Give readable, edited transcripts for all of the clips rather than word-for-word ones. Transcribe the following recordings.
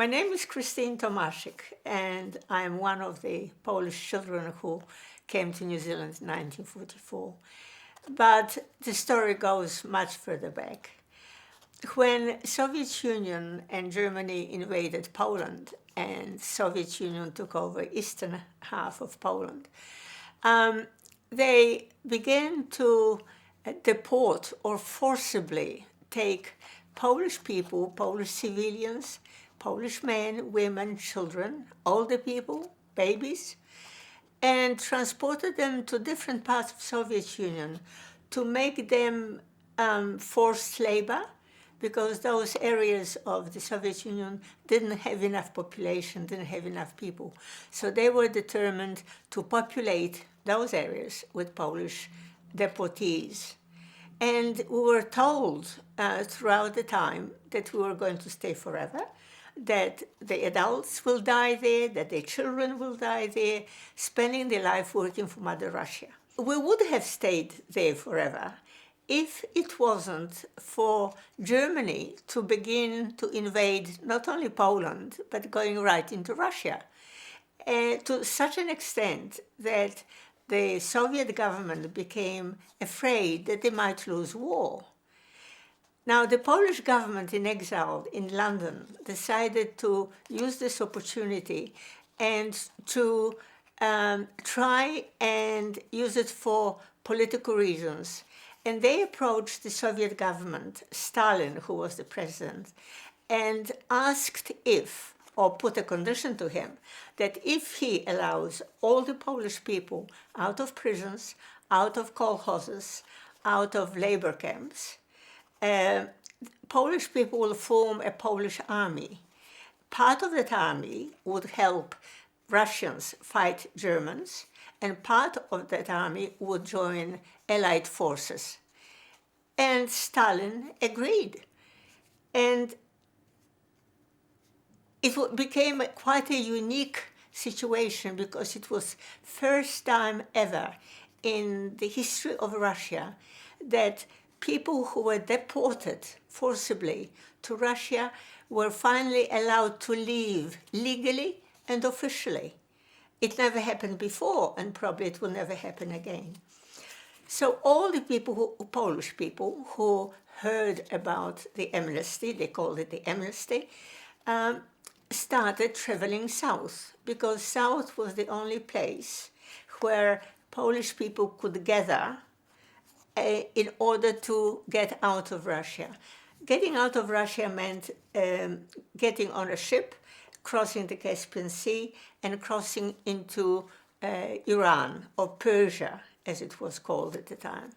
My name is Krystyna Tomaszyk, and I'm one of the Polish children who came to New Zealand in 1944. But the story goes much further back. When Soviet Union and Germany invaded Poland and Soviet Union took over eastern half of Poland, they began to deport or forcibly take Polish people, Polish civilians, Polish men, women, children, older people, babies, and transported them to different parts of Soviet Union to make them forced labor, because those areas of the Soviet Union didn't have enough population, didn't have enough people. So they were determined to populate those areas with Polish deportees. And we were told throughout the time that we were going to stay forever, that the adults will die there, that the children will die there, spending their life working for Mother Russia. We would have stayed there forever if it wasn't for Germany to begin to invade not only Poland, but going right into Russia, to such an extent that the Soviet government became afraid that they might lose war. Now, the Polish government in exile in London decided to use this opportunity and to try and use it for political reasons. And they approached the Soviet government, Stalin, who was the president, and asked if, or put a condition to him, that if he allows all the Polish people out of prisons, out of kolkhozes, out of labor camps, Polish people will form a Polish army. Part of that army would help Russians fight Germans, and part of that army would join Allied forces. And Stalin agreed. And it became quite a unique situation, because it was first time ever in the history of Russia that people who were deported forcibly to Russia were finally allowed to leave legally and officially. It never happened before, and probably it will never happen again. So all the people, Polish people, who heard about the amnesty, they called it the amnesty, started traveling south, because south was the only place where Polish people could gather in order to get out of Russia. Getting out of Russia meant getting on a ship, crossing the Caspian Sea, and crossing into Iran, or Persia, as it was called at the time.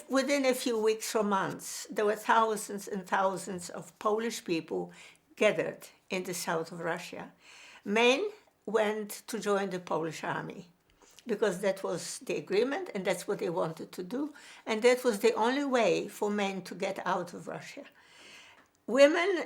Within a few weeks or months, there were thousands and thousands of Polish people gathered in the south of Russia. Men went to join the Polish army, because that was the agreement, and that's what they wanted to do, and that was the only way for men to get out of Russia. Women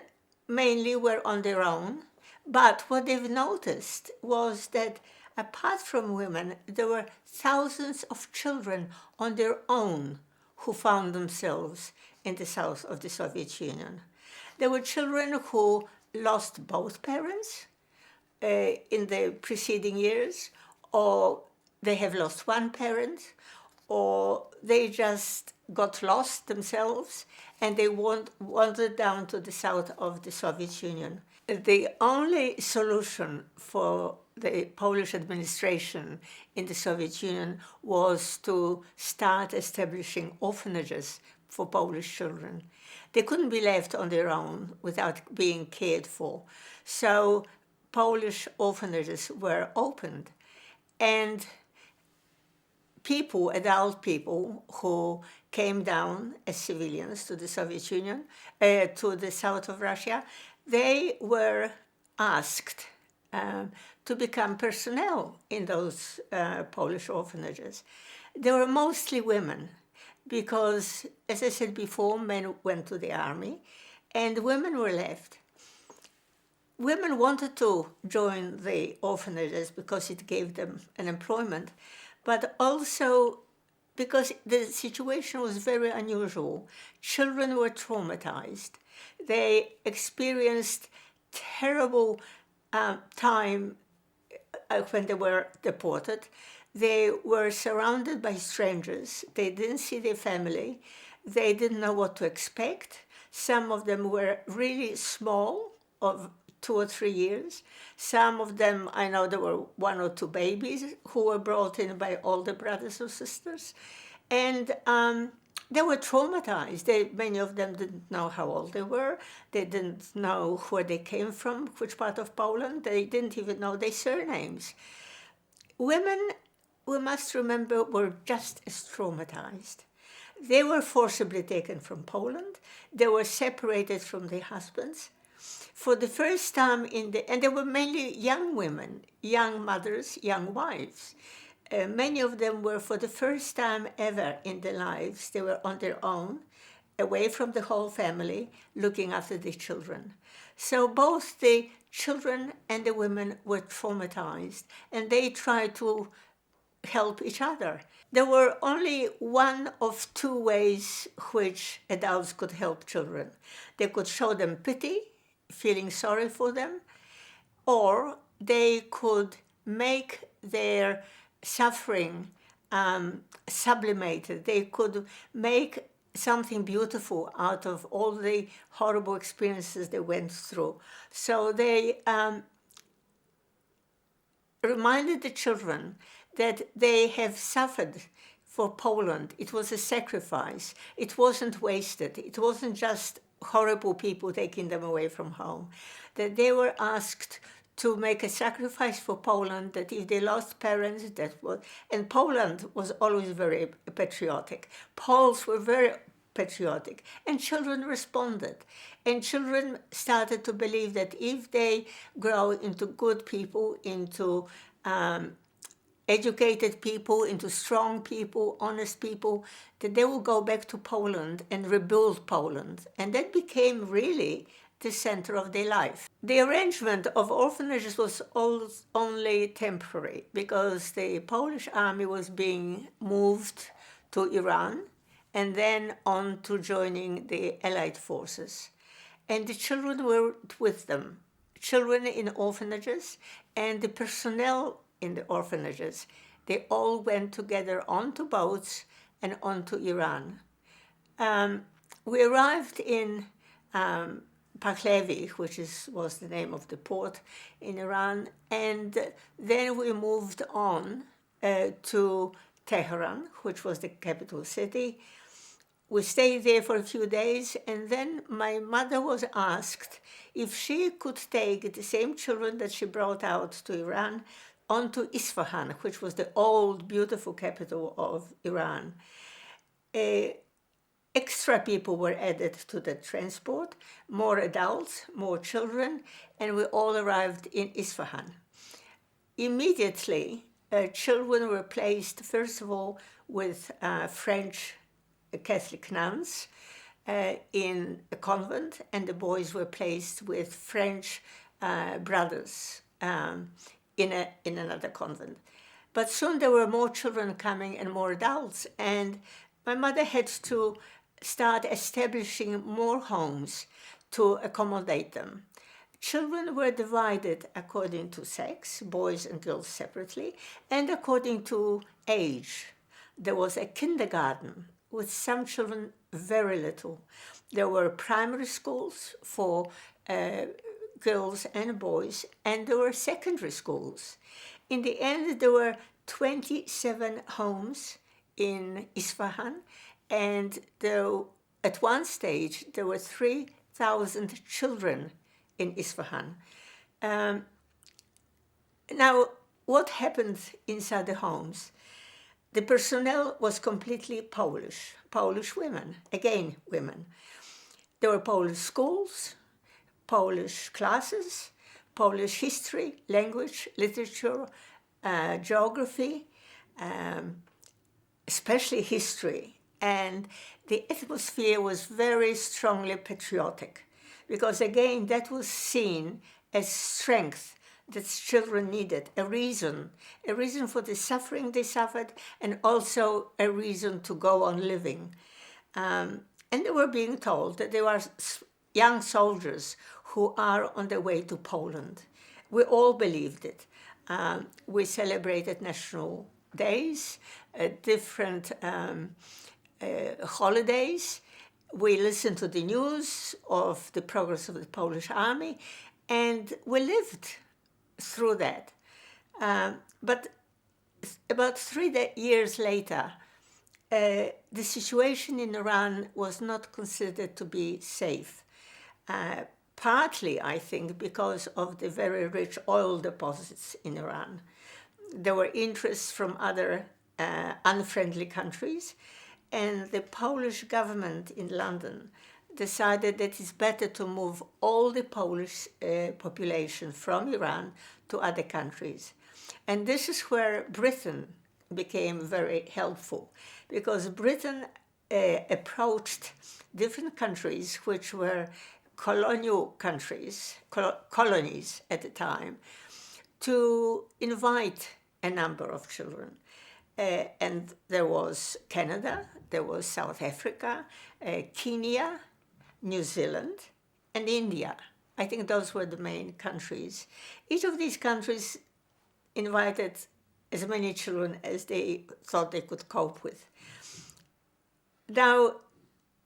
mainly were on their own, but what they've noticed was that apart from women, there were thousands of children on their own who found themselves in the south of the Soviet Union. There were children who lost both parents in the preceding years, or they have lost one parent, or they just got lost themselves and they wandered down to the south of the Soviet Union. The only solution for the Polish administration in the Soviet Union was to start establishing orphanages for Polish children. They couldn't be left on their own without being cared for. So Polish orphanages were opened, and people, adult people who came down as civilians to the Soviet Union, to the south of Russia, they were asked to become personnel in those Polish orphanages. They were mostly women, because, as I said before, men went to the army and women were left. Women wanted to join the orphanages because it gave them an employment, but also because the situation was very unusual. Children were traumatized. They experienced terrible time when they were deported. They were surrounded by strangers. They didn't see their family. They didn't know what to expect. Some of them were really small, of 2 or 3 years. Some of them, I know there were 1 or 2 babies who were brought in by older brothers or sisters. And they were traumatized. Many of them didn't know how old they were. They didn't know where they came from, which part of Poland. They didn't even know their surnames. Women, we must remember, were just as traumatized. They were forcibly taken from Poland. They were separated from their husbands. For the first time and they were mainly young women, young mothers, young wives. Many of them were, for the first time ever in their lives, they were on their own, away from the whole family, looking after their children. So both the children and the women were traumatized, and they tried to help each other. There were only 1 of 2 ways which adults could help children. They could show them pity, feeling sorry for them, or they could make their suffering sublimated. They could make something beautiful out of all the horrible experiences they went through. So they reminded the children that they have suffered for Poland. It was a sacrifice. It wasn't wasted. It wasn't just horrible people taking them away from home. That they were asked to make a sacrifice for Poland, that if they lost parents, and Poland was always very patriotic. Poles were very patriotic, and children responded. And children started to believe that if they grow into good people, into educated people, into strong people, honest people, that they will go back to Poland and rebuild Poland. And that became really the center of their life. The arrangement of orphanages was only temporary because the Polish army was being moved to Iran and then on to joining the Allied forces. And the children were with them, children in orphanages, and the personnel in the orphanages. They all went together onto boats and onto Iran. We arrived in Pahlavi, which was the name of the port in Iran, and then we moved on to Tehran, which was the capital city. We stayed there for a few days, and then my mother was asked if she could take the same children that she brought out to Iran onto Isfahan, which was the old, beautiful capital of Iran. Extra people were added to the transport, more adults, more children, and we all arrived in Isfahan. Immediately, children were placed, first of all, with French Catholic nuns in a convent, and the boys were placed with French brothers in another convent. But soon there were more children coming and more adults, and my mother had to start establishing more homes to accommodate them. Children were divided according to sex, boys and girls separately, and according to age. There was a kindergarten with some children very little. There were primary schools for girls and boys, and there were secondary schools. In the end, there were 27 homes in Isfahan, and at one stage there were 3,000 children in Isfahan. Now, what happened inside the homes? The personnel was completely Polish women, again women. There were Polish schools, Polish classes, Polish history, language, literature, geography, especially history. And the atmosphere was very strongly patriotic because, again, that was seen as strength that children needed, a reason for the suffering they suffered, and also a reason to go on living. And they were being told that they were young soldiers who are on their way to Poland. We all believed it. We celebrated national days, different holidays. We listened to the news of the progress of the Polish army, and we lived through that. But about 3 years later, the situation in Iran was not considered to be safe. Partly, I think, because of the very rich oil deposits in Iran. There were interests from other unfriendly countries, and the Polish government in London decided that it's better to move all the Polish population from Iran to other countries. And this is where Britain became very helpful, because Britain approached different countries which were colonial countries, colonies at the time, to invite a number of children. And there was Canada, there was South Africa, Kenya, New Zealand, and India. I think those were the main countries. Each of these countries invited as many children as they thought they could cope with. Now,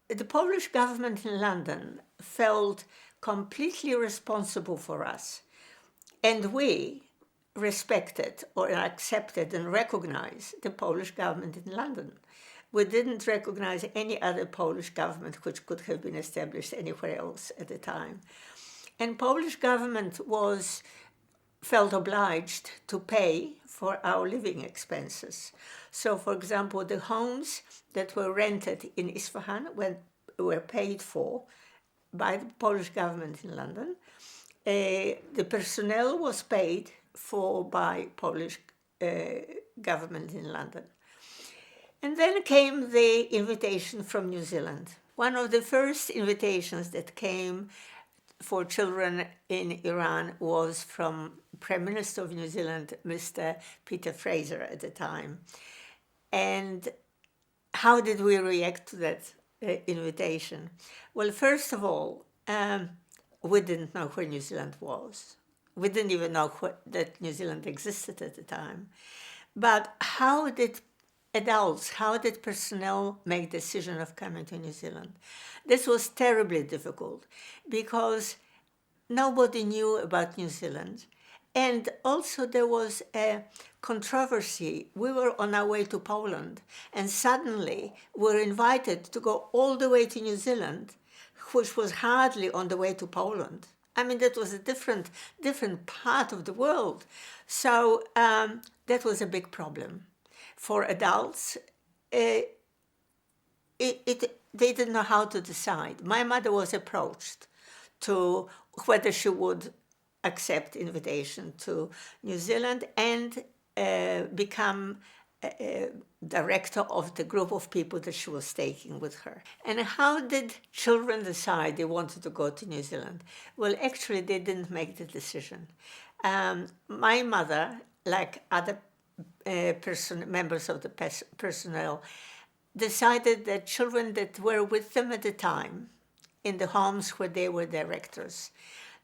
the Polish government in London felt completely responsible for us, and we respected or accepted and recognized the Polish government in London. We didn't recognize any other Polish government which could have been established anywhere else at the time. And Polish government felt obliged to pay for our living expenses. So, for example, the homes that were rented in Isfahan were paid for by the Polish government in London. The personnel was paid for by Polish government in London. And then came the invitation from New Zealand. One of the first invitations that came for children in Iran was from Prime Minister of New Zealand, Mr. Peter Fraser at the time. And how did we react to that invitation? Well, first of all, we didn't know where New Zealand was. We didn't even know that New Zealand existed at the time. But how did personnel make the decision of coming to New Zealand? This was terribly difficult because nobody knew about New Zealand. And also there was a controversy. We were on our way to Poland, and suddenly we were invited to go all the way to New Zealand, which was hardly on the way to Poland. I mean, that was a different part of the world. So that was a big problem. For adults, they didn't know how to decide. My mother was approached to whether she would accept invitation to New Zealand and become director of the group of people that she was taking with her. And how did children decide they wanted to go to New Zealand? Well, actually, they didn't make the decision. My mother, like other members of the personnel, decided that children that were with them at the time, in the homes where they were directors,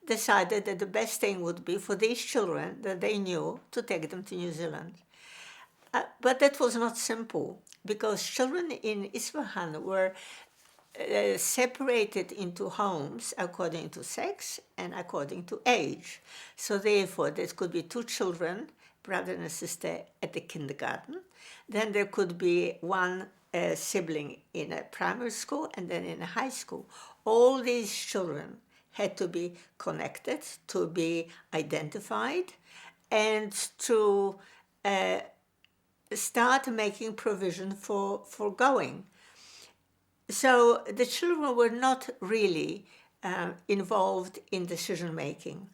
decided that the best thing would be for these children that they knew to take them to New Zealand. But that was not simple, because children in Isfahan were separated into homes according to sex and according to age. So therefore, there could be 2 children, brother and sister, at the kindergarten. Then there could be one sibling in a primary school and then in a high school. All these children had to be connected, to be identified, and to start making provision for going. So the children were not really involved in decision-making.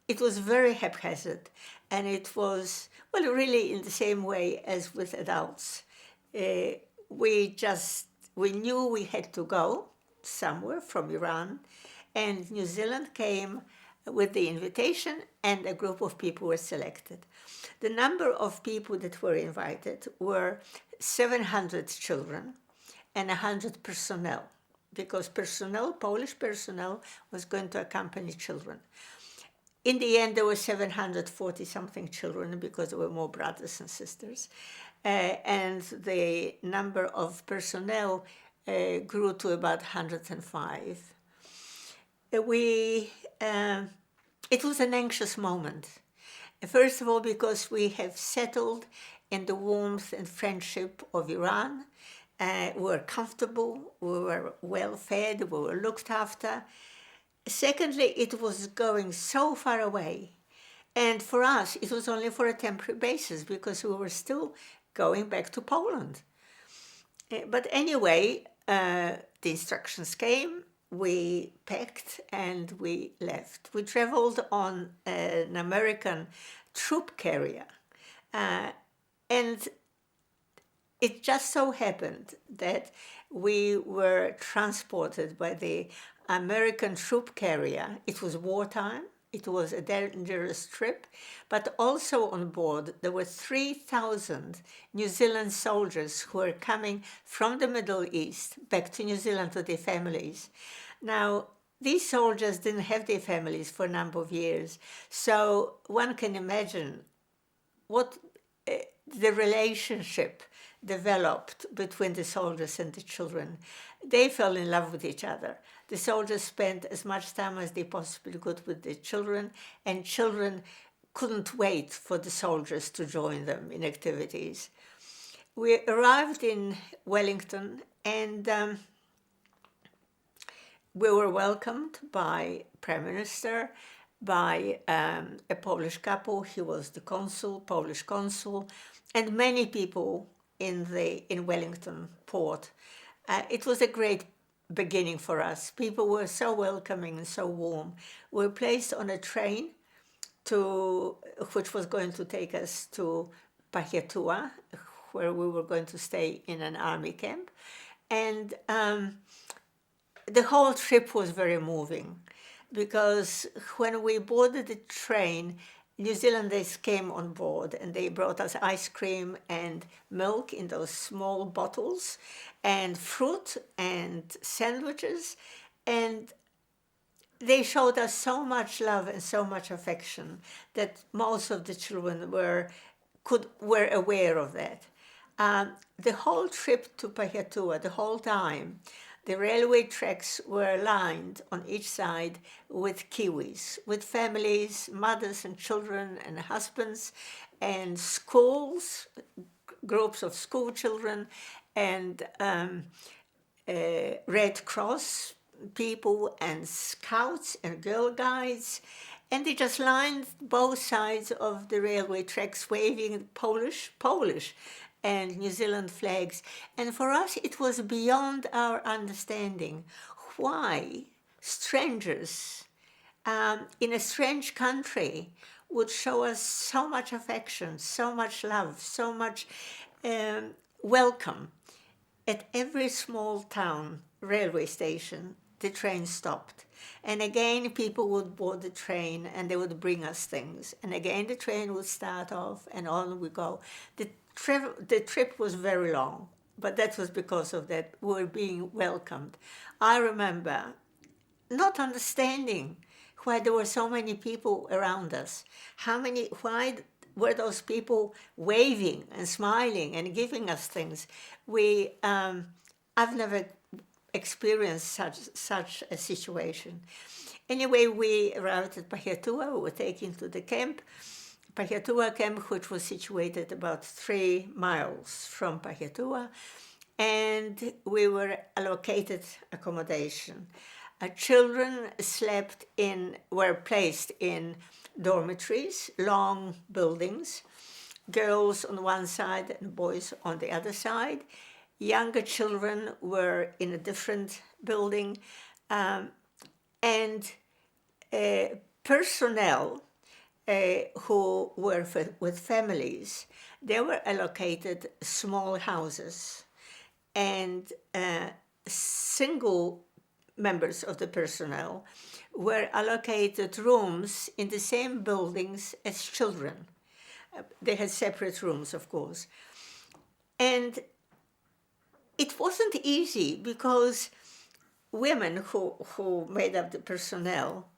It was very haphazard, and it was, well, really in the same way as with adults. We knew we had to go somewhere from Iran, and New Zealand came with the invitation, and a group of people were selected. The number of people that were invited were 700 children and 100 personnel. because Polish personnel, was going to accompany children. In the end, there were 740-something children because there were more brothers and sisters. And the number of personnel grew to about 105. It was an anxious moment. First of all, because we have settled in the warmth and friendship of Iran. We were comfortable, we were well fed, we were looked after. Secondly, it was going so far away. And for us, it was only for a temporary basis because we were still going back to Poland. But anyway, the instructions came, we packed and we left. We traveled on an American troop carrier. And it just so happened that we were transported by the American troop carrier. It was wartime. It was a dangerous trip, but also on board there were 3,000 New Zealand soldiers who were coming from the Middle East back to New Zealand to their families. Now, these soldiers didn't have their families for a number of years, so one can imagine what the relationship developed between the soldiers and the children. They fell in love with each other. The soldiers spent as much time as they possibly could with the children, and children couldn't wait for the soldiers to join them in activities. We arrived in Wellington, and we were welcomed by Prime Minister, by a Polish couple. He was the consul, Polish consul, and many people in Wellington port. It was a great beginning for us. People were so welcoming and so warm. We were placed on a train which was going to take us to Pahiatua, where we were going to stay in an army camp. And the whole trip was very moving because when we boarded the train, New Zealanders came on board and they brought us ice cream and milk in those small bottles and fruit and sandwiches, and they showed us so much love and so much affection that most of the children were aware of that. The whole trip to Pahiatua, the whole time, the railway tracks were lined on each side with Kiwis, with families, mothers and children and husbands, and schools, groups of school children, and Red Cross people and scouts and Girl Guides. And they just lined both sides of the railway tracks waving Polish and New Zealand flags. And for us, it was beyond our understanding why strangers in a strange country would show us so much affection, so much love, so much welcome. At every small town railway station, the train stopped. And again, people would board the train and they would bring us things. And again, the train would start off and on we go. The trip was very long, but that was because of that. We were being welcomed. I remember not understanding why there were so many people around us. Why were those people waving and smiling and giving us things? I've never experienced such a situation. Anyway, we arrived at Pahiatua. We were taken to the camp. Pahiatua camp, which was situated about 3 miles from Pahiatua, and we were allocated accommodation. Children were placed in dormitories, long buildings, girls on one side and boys on the other side. Younger children were in a different building, and personnel who were with families, they were allocated small houses, and single members of the personnel were allocated rooms in the same buildings as children. They had separate rooms, of course. And it wasn't easy because women who made up the personnel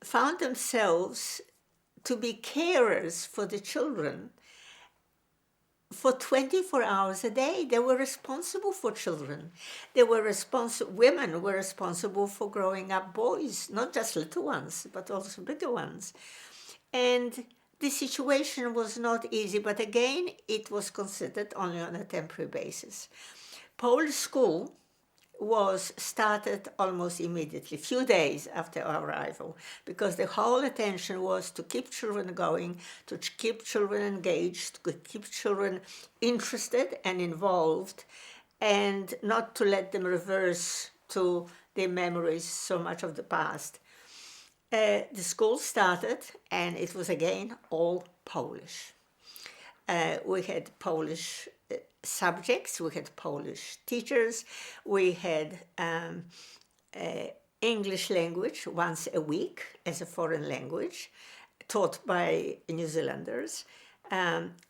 found themselves to be carers for the children for 24 hours a day. They were responsible for children. Women were responsible for growing up boys, not just little ones, but also bigger ones. And the situation was not easy, but again, it was considered only on a temporary basis. Polish school was started almost immediately, few days after our arrival, because the whole attention was to keep children going, to keep children engaged, to keep children interested and involved, and not to let them reverse to their memories so much of the past. The school started, and it was again all Polish. We had Polish subjects, we had Polish teachers, we had English language once a week as a foreign language, taught by New Zealanders.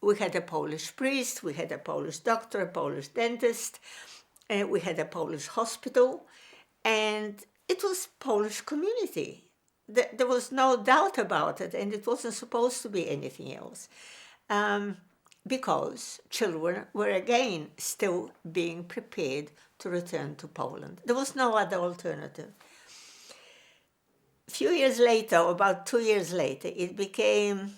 We had a Polish priest, we had a Polish doctor, a Polish dentist, we had a Polish hospital, and it was Polish community. There was no doubt about it, and it wasn't supposed to be anything else. Because children were again still being prepared to return to Poland. There was no other alternative. A few years later, about 2 years later, it became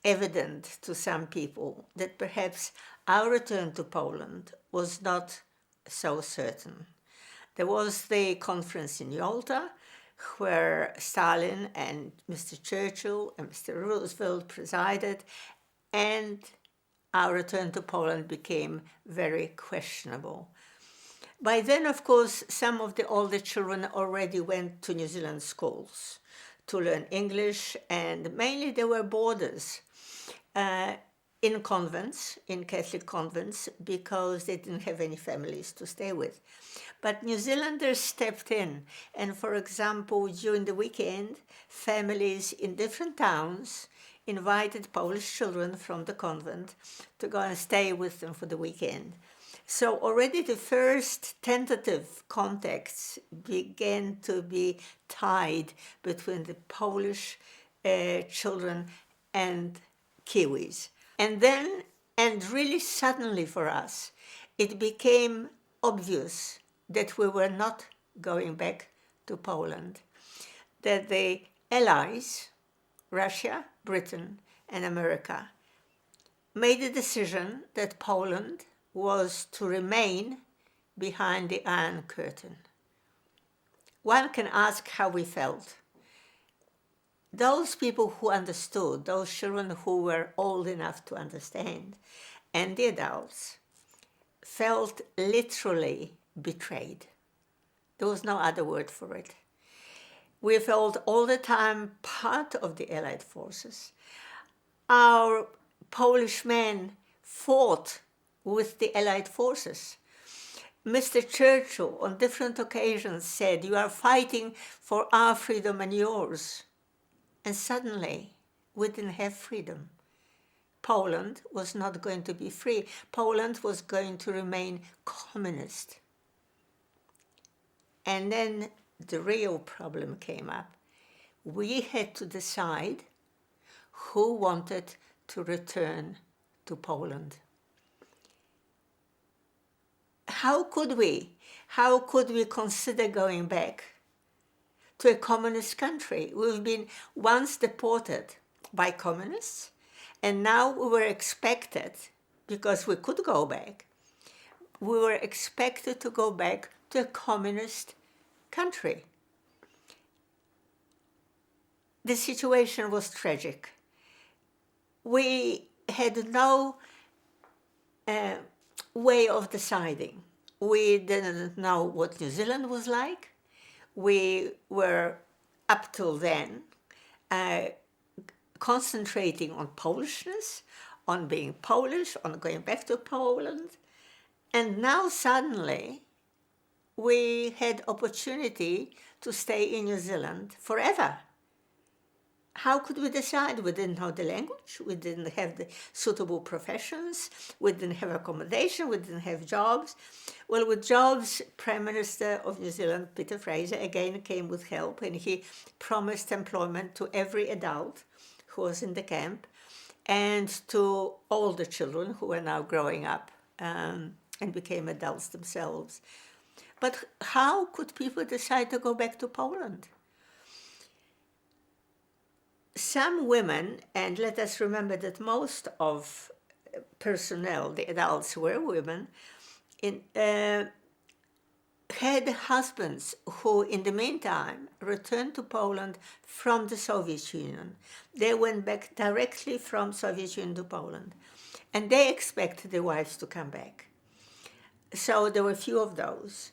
evident to some people that perhaps our return to Poland was not so certain. There was the conference in Yalta, where Stalin and Mr. Churchill and Mr. Roosevelt presided, and our return to Poland became very questionable. By then, of course, some of the older children already went to New Zealand schools to learn English, and mainly there were boarders in convents, in Catholic convents, because they didn't have any families to stay with. But New Zealanders stepped in, and for example, during the weekend, families in different towns invited Polish children from the convent to go and stay with them for the weekend. So already the first tentative contacts began to be tied between the Polish children and Kiwis. And then, and really suddenly for us, it became obvious that we were not going back to Poland, that the allies, Russia, Britain, and America, made a decision that Poland was to remain behind the Iron Curtain. One can ask how we felt. Those people who understood, those children who were old enough to understand, and the adults, felt literally betrayed. There was no other word for it. We felt all the time part of the Allied forces. Our Polish men fought with the Allied forces. Mr. Churchill on different occasions said, "You are fighting for our freedom and yours." And suddenly, we didn't have freedom. Poland was not going to be free. Poland was going to remain communist. And then the real problem came up. We had to decide who wanted to return to Poland. How could we consider going back to a communist country? We've been once deported by communists, and now we were expected, because we could go back, we were expected to go back to a communist country. The situation was tragic. We had no way of deciding. We didn't know what New Zealand was like. We were, up till then, concentrating on Polishness, on being Polish, on going back to Poland. And now suddenly, we had opportunity to stay in New Zealand forever. how could we decide? We didn't know the language, we didn't have the suitable professions, we didn't have accommodation, we didn't have jobs. Well, with jobs, Prime Minister of New Zealand, Peter Fraser, again came with help, and he promised employment to every adult who was in the camp and to all the children who were now growing up and became adults themselves. But how could people decide to go back to Poland? Some women, and let us remember that most of personnel, the adults, were women, had husbands who, in the meantime, returned to Poland from the Soviet Union. They went back directly from Soviet Union to Poland, and they expected the wives to come back. So there were few of those.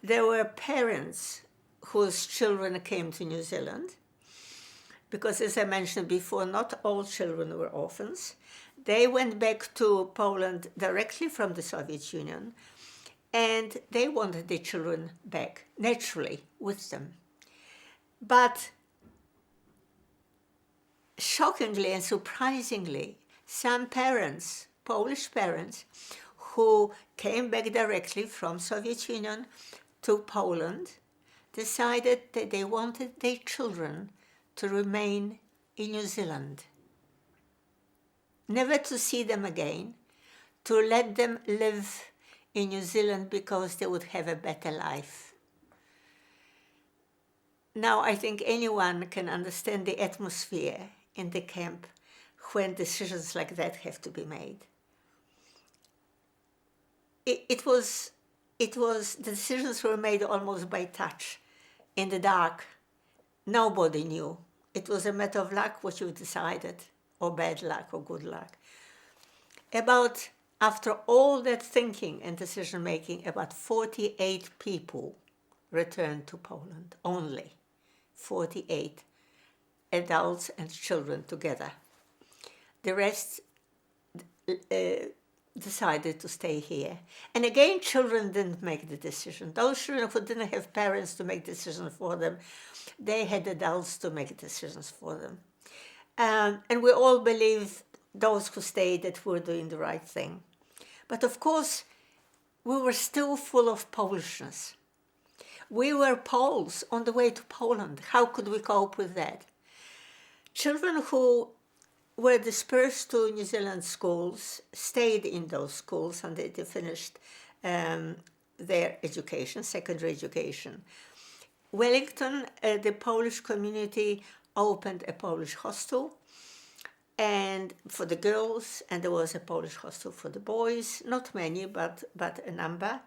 There were parents whose children came to New Zealand, because, as I mentioned before, not all children were orphans. They went back to Poland directly from the Soviet Union, and they wanted their children back, naturally, with them. But shockingly and surprisingly, some parents, Polish parents, who came back directly from Soviet Union to Poland, decided that they wanted their children to remain in New Zealand, never to see them again, to let them live in New Zealand because they would have a better life. Now, I think anyone can understand the atmosphere in the camp when decisions like that have to be made. The decisions were made almost by touch, in the dark. Nobody knew. It was a matter of luck what you decided, or bad luck, or good luck. After all that thinking and decision-making, about 48 people returned to Poland, only 48 adults and children together. The rest decided to stay here. And again, children didn't make the decision. Those children who didn't have parents to make decisions for them, they had adults to make decisions for them. And we all believe, those who stayed, that we're doing the right thing. But of course, we were still full of Polishness. We were Poles on the way to Poland. How could we cope with that? Children who were dispersed to New Zealand schools stayed in those schools until they finished their education, secondary education. Wellington, the Polish community opened a Polish hostel, and for the girls, and there was a Polish hostel for the boys, not many, but a number.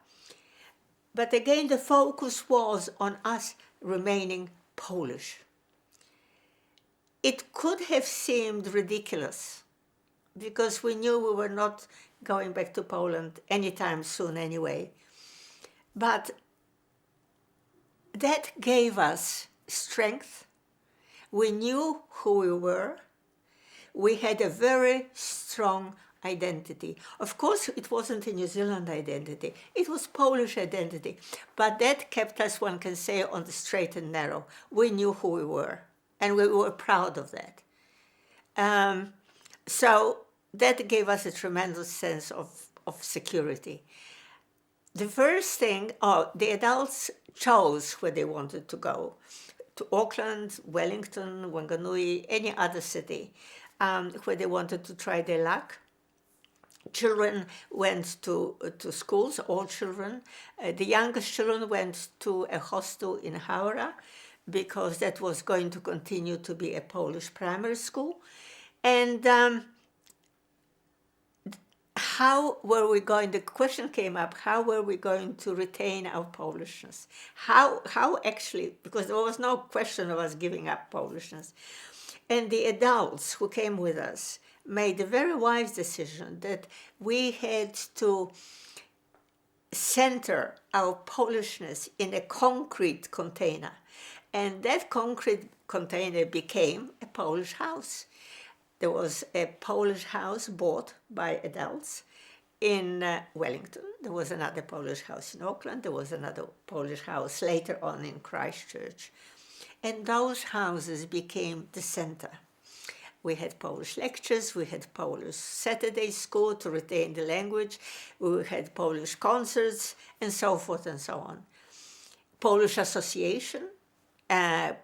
But again, the focus was on us remaining Polish. It could have seemed ridiculous, because we knew we were not going back to Poland anytime soon anyway. But that gave us strength. We knew who we were. We had a very strong identity. Of course, it wasn't a New Zealand identity. It was Polish identity. But that kept us, one can say, on the straight and narrow. We knew who we were, and we were proud of that. So that gave us a tremendous sense of security. The first thing, the adults chose where they wanted to go, to Auckland, Wellington, Wanganui, any other city, where they wanted to try their luck. Children went to schools, all children. The youngest children went to a hostel in Haura, because that was going to continue to be a Polish primary school. And the question came up, how were we going to retain our Polishness? How actually, because there was no question of us giving up Polishness. And the adults who came with us made a very wise decision that we had to center our Polishness in a concrete container. And that concrete container became a Polish house. There was a Polish house bought by adults in Wellington. There was another Polish house in Auckland. There was another Polish house later on in Christchurch. and those houses became the center. We had Polish lectures, we had Polish Saturday school to retain the language, we had Polish concerts, and so forth and so on. Polish Association,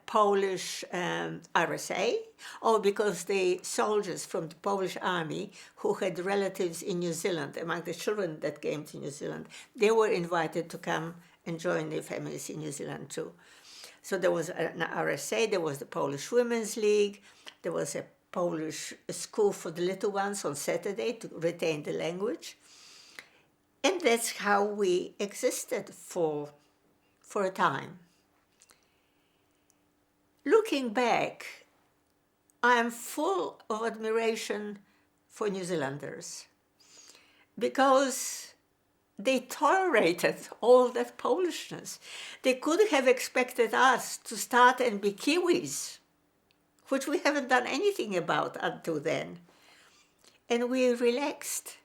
Polish RSA, or because the soldiers from the Polish army who had relatives in New Zealand, among the children that came to New Zealand, they were invited to come and join their families in New Zealand too. So there was an RSA, there was the Polish Women's League, there was a Polish school for the little ones on Saturday to retain the language. And that's how we existed for a time. Looking back, I am full of admiration for New Zealanders because they tolerated all that Polishness. They could have expected us to start and be Kiwis, which we haven't done anything about until then. And we relaxed.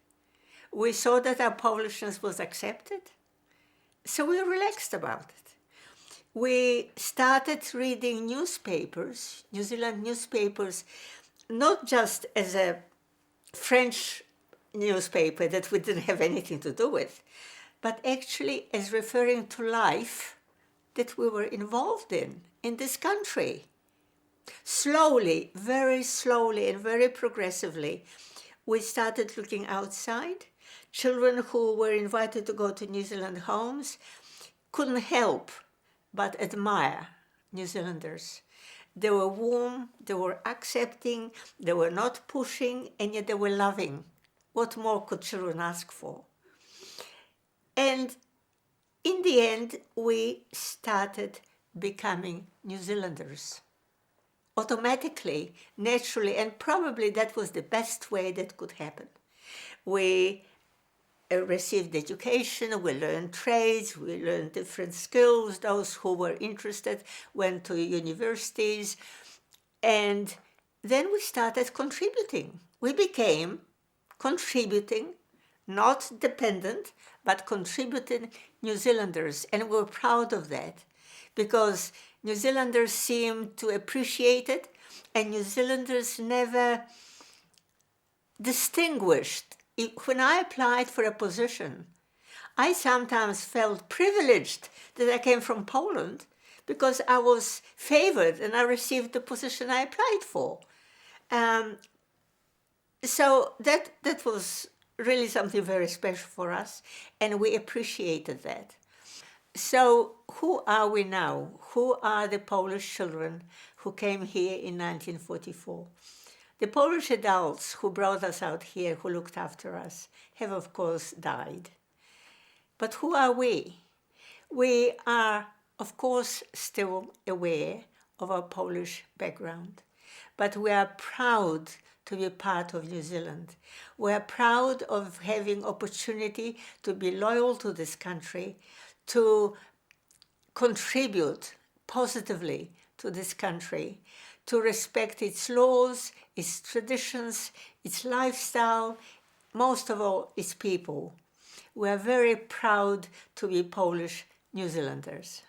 We saw that our Polishness was accepted, so we relaxed about it. We started reading newspapers, New Zealand newspapers, not just as a French newspaper that we didn't have anything to do with, but actually as referring to life that we were involved in this country. Slowly, very slowly and very progressively, we started looking outside. Children who were invited to go to New Zealand homes couldn't help but admire New Zealanders. They were warm, they were accepting, they were not pushing, and yet they were loving. What more could children ask for? And in the end, we started becoming New Zealanders. Automatically, naturally, and probably that was the best way that could happen. We received education, we learned trades, we learned different skills. Those who were interested went to universities, and then we started contributing. We became contributing, not dependent, but contributing New Zealanders, and we're proud of that because New Zealanders seemed to appreciate it, and New Zealanders never distinguished. When I applied for a position, I sometimes felt privileged that I came from Poland because I was favored and I received the position I applied for. So that was really something very special for us, and we appreciated that. So who are we now? Who are the Polish children who came here in 1944? The Polish adults who brought us out here, who looked after us, have of course died. But who are we? We are, of course, still aware of our Polish background, but we are proud to be part of New Zealand. We are proud of having opportunity to be loyal to this country, to contribute positively to this country, to respect its laws, its traditions, its lifestyle, most of all, its people. We are very proud to be Polish New Zealanders.